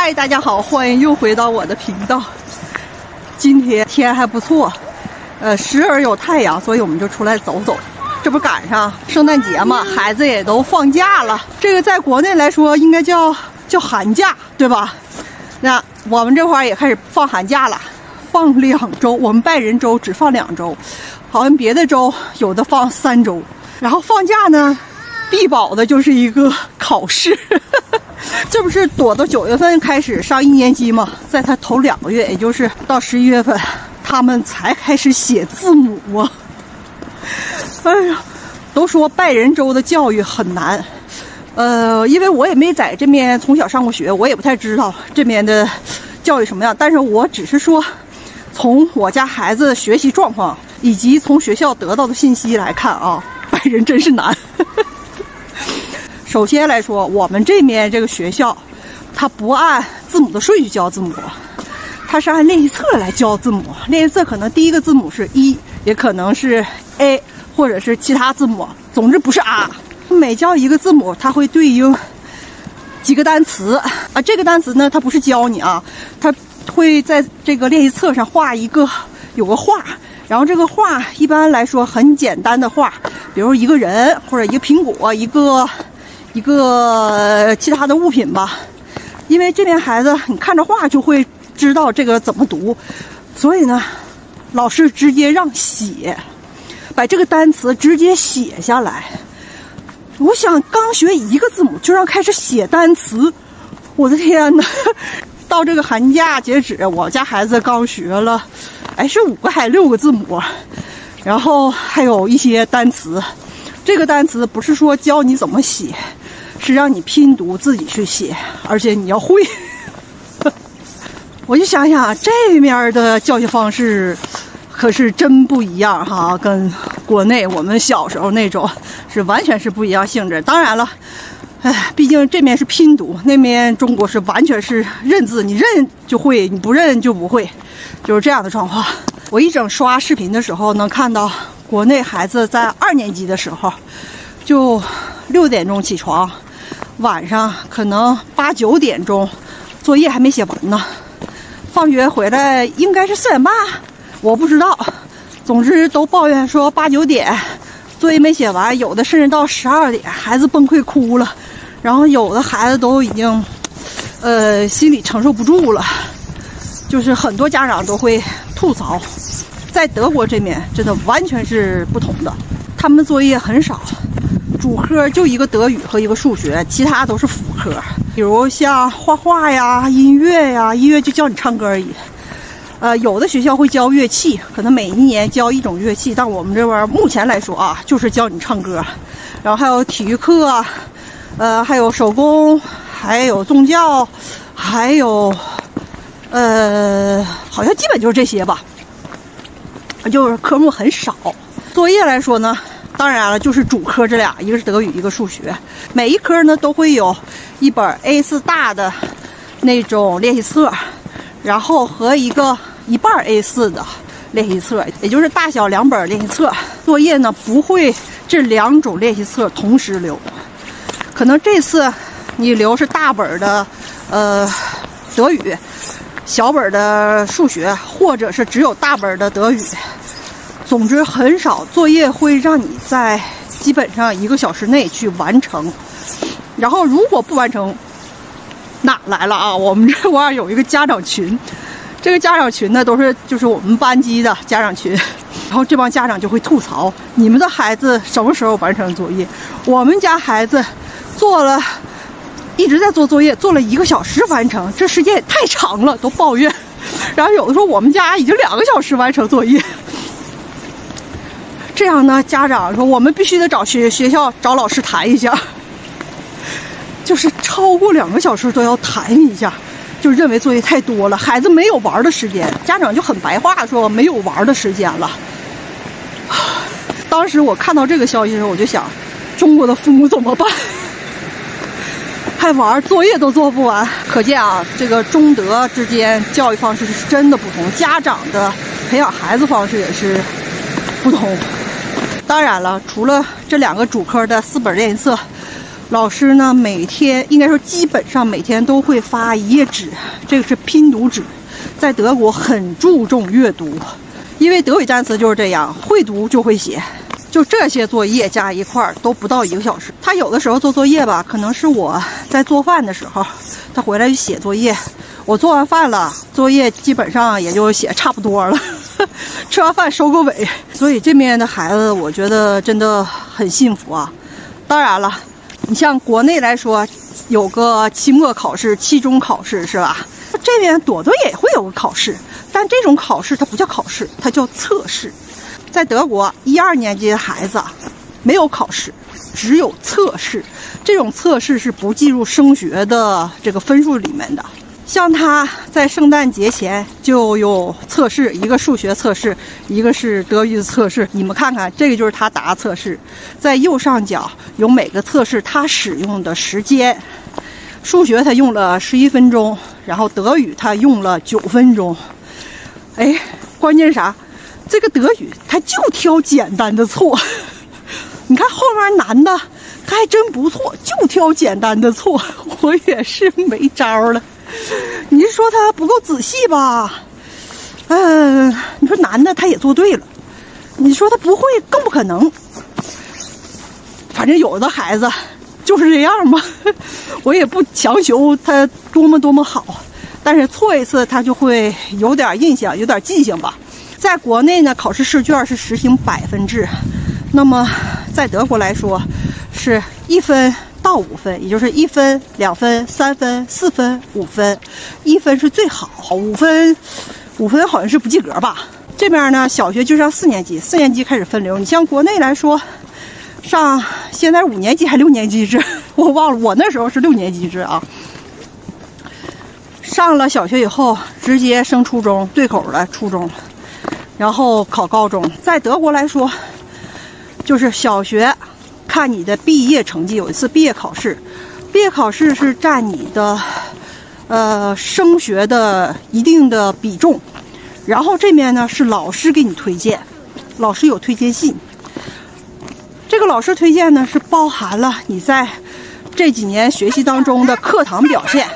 嗨，大家好，欢迎又回到我的频道。今天天还不错，时而有太阳，所以我们就出来走走。这不赶上圣诞节嘛，孩子也都放假了。这个在国内来说应该叫寒假，对吧？那我们这块也开始放寒假了，放2周。我们拜仁州只放2周，好像别的州有的放3周。然后放假呢，必保的就是一个考试。这不是躲到9月份开始上1年级吗？在他头2个月，也就是到11月份，他们才开始写字母啊。哎呀，都说拜仁州的教育很难，因为我也没在这边从小上过学，我也不太知道这边的教育什么样。但是我只是说，从我家孩子学习状况以及从学校得到的信息来看啊，拜仁真是难。首先来说，我们这边这个学校，它不按字母的顺序教字母，它是按练习册来教字母。练习册可能第一个字母是 E， 也可能是 A， 或者是其他字母，总之不是 R。每教一个字母，它会对应几个单词啊。这个单词呢，它不是教你啊，它会在这个练习册上有个画，然后这个画一般来说很简单的画，比如一个人或者一个苹果，一个其他的物品吧。因为这边孩子你看着画就会知道这个怎么读，所以呢，老师直接让写，把这个单词直接写下来。我想刚学一个字母就让开始写单词，我的天哪！到这个寒假截止，我家孩子刚学了，是5个还是6个字母，然后还有一些单词。这个单词不是说教你怎么写，是让你拼读自己去写，而且你要会。我就想想这面的教学方式可是真不一样哈，跟国内我们小时候那种是完全是不一样性质。当然了，毕竟这面是拼读，那边中国是完全是认字，你认就会，你不认就不会，就是这样的状况。我一整刷视频的时候能看到国内孩子在2年级的时候就6点钟起床，晚上可能8、9点钟作业还没写完呢，放学回来应该是4点半，我不知道。总之都抱怨说8、9点作业没写完，有的甚至到12点，孩子崩溃哭了。然后有的孩子都已经心里承受不住了，就是很多家长都会吐槽。在德国这边真的完全是不同的，他们作业很少，主科就一个德语和一个数学，其他都是辅科，比如像画画呀、音乐呀，音乐就教你唱歌而已。有的学校会教乐器，可能每1年教1种乐器，但我们这边目前来说啊，就是教你唱歌。然后还有体育课，还有手工，还有宗教，还有好像基本就是这些吧，就是科目很少。作业来说呢，当然了，就是主科这俩，一个是德语，一个数学。每一科呢都会有一本 A4 大的那种练习册，然后和一半 A4 的练习册，也就是大小2本练习册。作业呢不会这2种练习册同时留，可能这次你留是大本的德语，小本的数学，或者是只有大本的德语。总之很少作业会让你在基本上1个小时内去完成。然后如果不完成，那来了啊，我们这块有一个家长群，这个家长群呢就是我们班级的家长群，然后这帮家长就会吐槽你们的孩子什么时候完成作业，我们家孩子一直在做作业，做了1个小时完成，这时间也太长了，都抱怨。然后有的说我们家已经2个小时完成作业。这样呢，家长说我们必须得找学校找老师谈一下，就是超过2个小时都要谈一下，就认为作业太多了，孩子没有玩的时间。家长就很白话说没有玩的时间了。当时我看到这个消息的时候，我就想，中国的父母怎么办？还玩，作业都做不完。可见啊，这个中德之间教育方式是真的不同，家长的培养孩子方式也是不同。当然了，除了这2个主科的4本练习册，老师呢每天应该说基本上每天都会发1页纸，这个是拼读纸。在德国很注重阅读，因为德语单词就是这样，会读就会写。就这些作业加一块儿都不到1个小时。他有的时候做作业吧，可能是我在做饭的时候，他回来就写作业。我做完饭了，作业基本上也就写差不多了，吃完饭收个尾。所以这边的孩子，我觉得真的很幸福啊。当然了，你像国内来说，有个期末考试、期中考试是吧？这边朵朵也会有个考试，但这种考试它不叫考试，它叫测试。在德国1、2年级的孩子没有考试，只有测试。这种测试是不计入升学的这个分数里面的。像他在圣诞节前就有测试，一个数学测试，一个是德语的测试。你们看看，这个就是他答测试，在右上角有每个测试他使用的时间。数学他用了11分钟，然后德语他用了9分钟。哎，关键是啥？这个德语他就挑简单的错，你看后面难的他还真不错，就挑简单的错。我也是没招了。你是说他不够仔细吧？你说难的他也做对了，你说他不会更不可能。反正有的孩子就是这样嘛，我也不强求他多么好，但是错一次他就会有点印象，有点记性吧。在国内呢，考试试卷是实行100分制，那么在德国来说是1分到5分，也就是1分、2分、3分、4分、5分，1分是最好，5分好像是不及格吧。这边呢，小学就上4年级，4年级开始分流。你像国内来说，上现在5年级还6年级制，我忘了，我那时候是6年级制啊。上了小学以后，直接升初中，对口的初中，然后考高中。在德国来说，就是小学看你的毕业成绩，有一次毕业考试，毕业考试是占你的升学的一定的比重，然后这边呢是老师给你推荐，老师有推荐信。这个老师推荐呢是包含了你在这几年学习当中的课堂表现，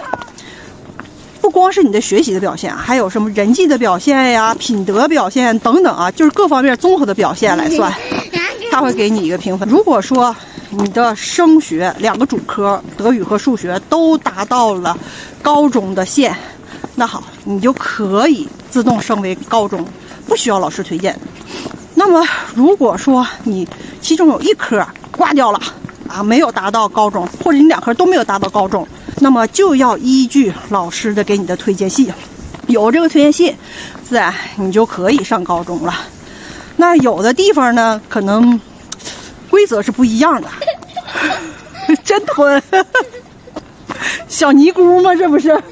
不光是你的学习的表现，还有什么人际的表现呀、品德表现等等啊，就是各方面综合的表现来算，他会给你一个评分。如果说你的升学2个主科德语和数学都达到了高中的线，那好，你就可以自动升为高中，不需要老师推荐。那么如果说你其中有1科挂掉了啊，没有达到高中，或者你2科都没有达到高中，那么就要依据老师的给你的推荐信，有这个推荐信，自然你就可以上高中了。那有的地方呢，可能规则是不一样的。真吞，小尼姑吗？这不是？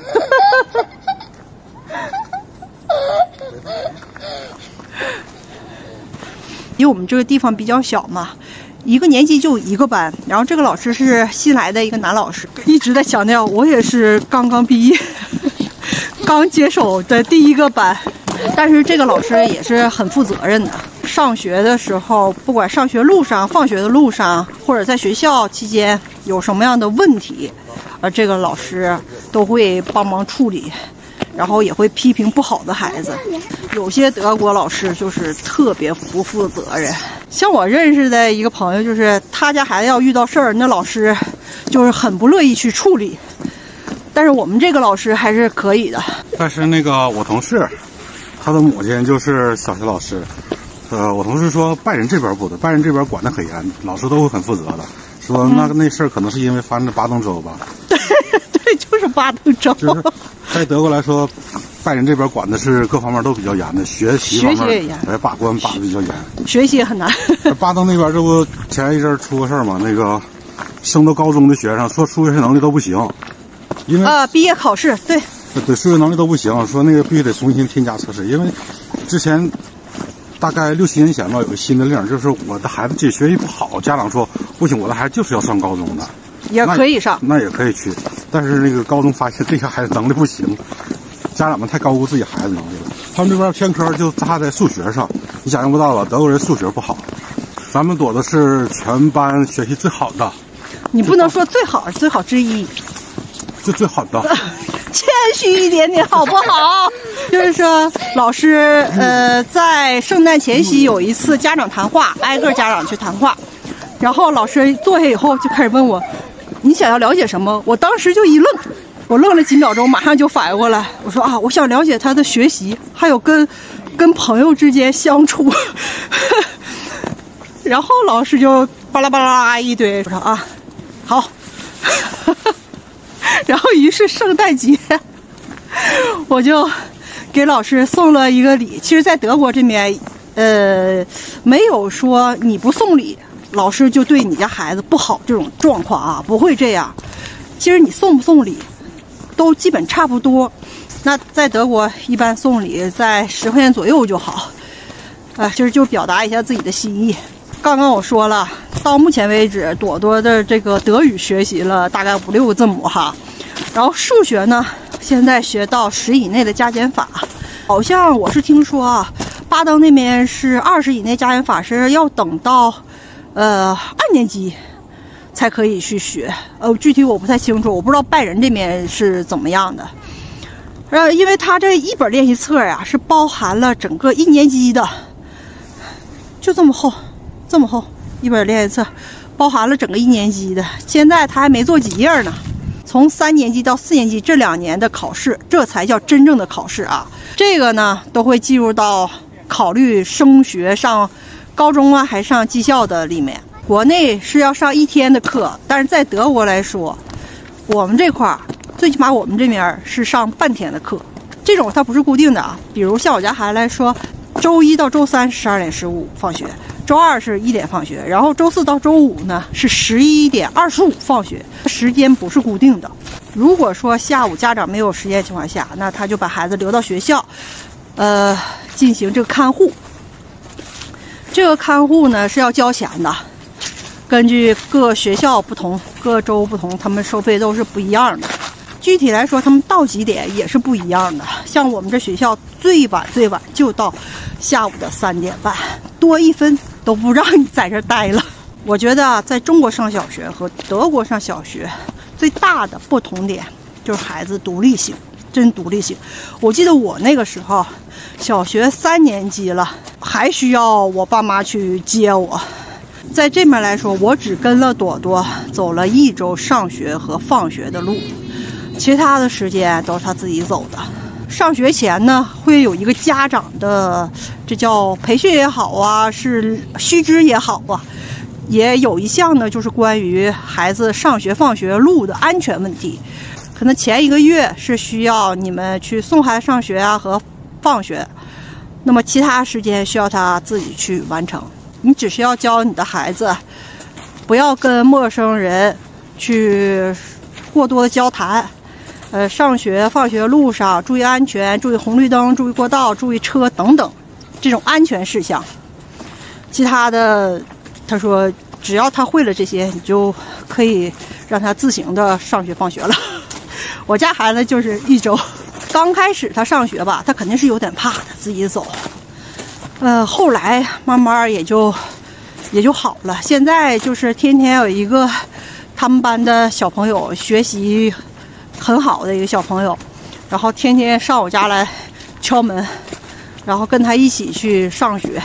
因为我们这个地方比较小嘛，1个年级就1个班，然后这个老师是新来的一个男老师，一直在强调我也是刚刚毕业，刚接手的第1个班，但是这个老师也是很负责任的。上学的时候，不管上学路上、放学的路上，或者在学校期间有什么样的问题，这个老师都会帮忙处理，然后也会批评不好的孩子。有些德国老师就是特别不负责任，像我认识的一个朋友，就是他家孩子要遇到事儿，那老师就是很不乐意去处理，但是我们这个老师还是可以的。但是那个我同事，他的母亲就是小学老师，我同事说拜仁这边不对，拜仁这边管得很严，老师都会很负责的。说那事儿可能是因为发生在巴登州吧？对，就是巴登州。就是在德国来说，拜仁这边管的是各方面都比较严的，学习方面也严，把关把的比较严，学习也很难。巴登那边这不前一阵出个事儿嘛？那个升到高中的学生说数学能力都不行，因为毕业考试对数学能力都不行，说那个必须得重新添加测试，因为之前大概6、7年前吧，有个新的令，就是我的孩子自己学习不好，家长说不行，我的孩子就是要上高中的，也可以上，那也可以去，但是那个高中发现这些孩子能力不行，家长们太高估自己孩子能力了，他们这边偏科就扎在数学上，你想象不到吧？德国人数学不好，咱们躲的是全班学习最好的，你不能说最好，最好之一，就最好的。谦虚一点点好不好？就是说，老师在圣诞前夕有一次家长谈话，挨个家长去谈话，然后老师坐下以后就开始问我，你想要了解什么？我当时就一愣，我愣了几秒钟，马上就反应过来，我说啊，我想了解他的学习，还有跟朋友之间相处。然后老师就巴拉巴拉一堆，我说啊，好。然后于是圣诞节，我就给老师送了一个礼。其实，在德国这边，没有说你不送礼，老师就对你家孩子不好这种状况啊，不会这样。其实你送不送礼，都基本差不多。那在德国一般送礼在10块钱左右就好，就表达一下自己的心意。刚刚我说了，到目前为止，朵朵的这个德语学习了大概5、6个字母哈，然后数学呢，现在学到10以内的加减法，好像我是听说啊，巴登那边是20以内加减法是要等到2年级才可以去学，具体我不太清楚，我不知道拜仁这边是怎么样的。因为他这一本练习册呀，是包含了整个1年级的，就这么厚。这么厚一本练习册，包含了整个1年级的。现在他还没做几页呢。从3年级到4年级这2年的考试，这才叫真正的考试啊！这个呢，都会计入到考虑升学上高中啊，还上技校的里面。国内是要上1天的课，但是在德国来说，我们这块儿最起码我们这边是上半天的课。这种它不是固定的啊，比如像我家孩子来说，周1到周3是12点15放学。周2是1点放学，然后周4到周5呢是11点25放学，时间不是固定的。如果说下午家长没有时间的情况下，那他就把孩子留到学校，进行这个看护。这个看护呢是要交钱的，根据各学校不同、各州不同，他们收费都是不一样的。具体来说，他们到几点也是不一样的。像我们这学校最晚就到下午的3点半，多1分都不让你在这待了。我觉得在中国上小学和德国上小学最大的不同点就是孩子独立性，真独立性。我记得我那个时候小学3年级了，还需要我爸妈去接我。在这面来说，我只跟了朵朵走了1周上学和放学的路，其他的时间都是他自己走的。上学前呢，会有一个家长的，这叫培训也好啊，是须知也好啊，也有一项呢，就是关于孩子上学放学路的安全问题。可能前1个月是需要你们去送孩子上学啊和放学，那么其他时间需要他自己去完成。你只需要教你的孩子，不要跟陌生人去过多的交谈。上学放学路上注意安全，注意红绿灯，注意过道，注意车等等这种安全事项。其他的他说只要他会了这些，你就可以让他自行的上学放学了。我家孩子就是1周，刚开始他上学吧，他肯定是有点怕的，自己走。后来慢慢也就好了。现在就是天天有一个他们班的小朋友，学习很好的一个小朋友，然后天天上我家来敲门，然后跟他一起去上学。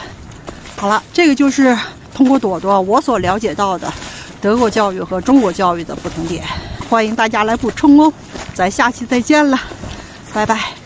好了，这个就是通过朵朵我所了解到的德国教育和中国教育的不同点，欢迎大家来补充哦。咱下期再见了，拜拜。